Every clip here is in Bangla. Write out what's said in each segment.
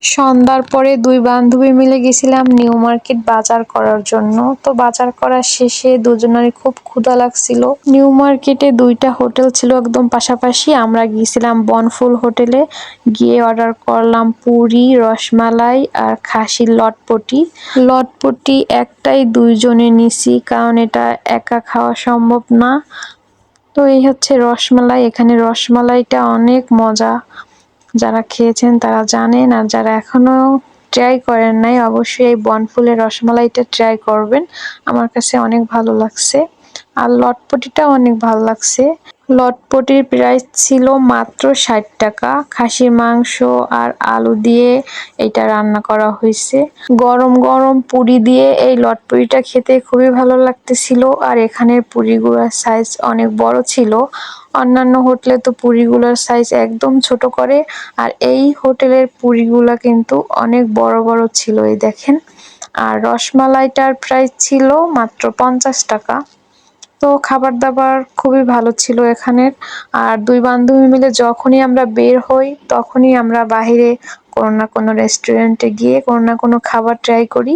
সন্ধ্যার পরে দুই বান্ধবী মিলে গেছিলাম নিউ মার্কেট বাজার করার জন্য। তো বাজার করা শেষে দুজনেরই খুব ক্ষুধা লাগছিল। নিউ মার্কেটে দুইটা হোটেল ছিল একদম পাশাপাশি। আমরা গিয়েছিলাম বনফুল হোটেলে, গিয়ে অর্ডার করলাম পুরি, রসমালাই আর খাসির লটপটি। লটপটি একটাই দুইজনে নিছি, কারণ এটা একা খাওয়া সম্ভব না। তো এই হচ্ছে রসমালাই। এখানে রসমালাইটা অনেক মজা, যারা খেয়েছেন তারা জানেন, আর যারা এখনো ট্রাই করেন নাই অবশ্যই এই বনফুলের রসমালাইটা ট্রাই করবেন। আমার কাছে অনেক ভালো লাগছে, আর লটপটিটাও অনেক ভালো লাগছে। লটপটির প্রাইস ছিল মাত্র ৬০ টাকা। খাসির মাংস আর আলু দিয়ে এটা রান্না করা হয়েছে। গরম গরম পুরি দিয়ে এই লটপটিটা খেতে খুবই ভালো লাগতেছিল। আর এখানের পুরিগুলোর সাইজ অনেক বড় ছিল। অন্যান্য হোটেলে তো পুরিগুলোর সাইজ একদম ছোট করে, আর এই হোটেলের পুরিগুলা কিন্তু অনেক বড় বড় ছিল, এই দেখেন। আর রসমালাইটার প্রাইস ছিল মাত্র ৫০ টাকা। তো খাবার দাবার খুবই ভালো ছিল এখানের। আর দুই বান্ধবী মিলে যখনই আমরা বের হই তখনই আমরা বাহিরে কোনো না কোনো রেস্টুরেন্টে গিয়ে কোনো না কোনো খাবার ট্রাই করি।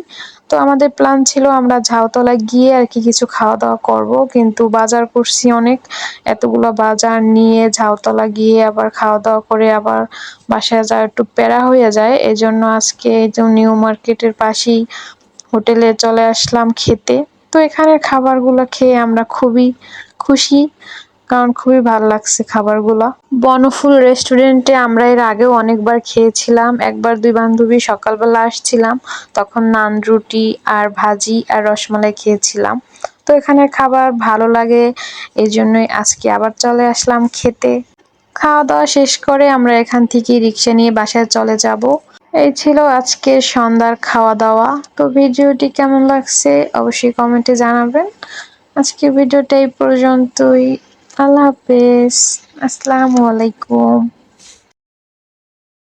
তো আমাদের প্ল্যান ছিল আমরা ঝাউতলায় গিয়ে আর কি কিছু খাওয়া দাওয়া করব, কিন্তু বাজার করছি অনেক। এতগুলো বাজার নিয়ে ঝাউতলা গিয়ে আবার খাওয়া দাওয়া করে আবার বাসায় যাওয়া একটু প্যারা হয়ে যায়। এজন্য আজকে এই যে নিউ মার্কেটের পাশেই হোটেলে চলে আসলাম খেতে। তো এখানের খাবারগুলো খেয়ে আমরা খুবই খুশি, কারণ খুবই ভালো লাগছে খাবারগুলো। বনফুল রেস্টুরেন্টে আমরা এর আগেও অনেকবার খেয়েছিলাম। একবার দুই বান্ধবী সকালবেলা আসছিলাম, তখন নান রুটি আর ভাজি আর রসমালাই খেয়েছিলাম। তো এখানের খাবার ভালো লাগে, এই জন্যই আজকে আবার চলে আসলাম খেতে। খাওয়া দাওয়া শেষ করে আমরা এখান থেকে রিক্সা নিয়ে বাসায় চলে যাব। এই ছিল আজকের সন্ধ্যার খাওয়া দাওয়া। তো ভিডিওটি কেমন লাগছে অবশ্যই কমেন্টে জানাবেন। আজকের ভিডিওটা এই পর্যন্তই। আল্লাহ হাফেজ, আসসালামু আলাইকুম।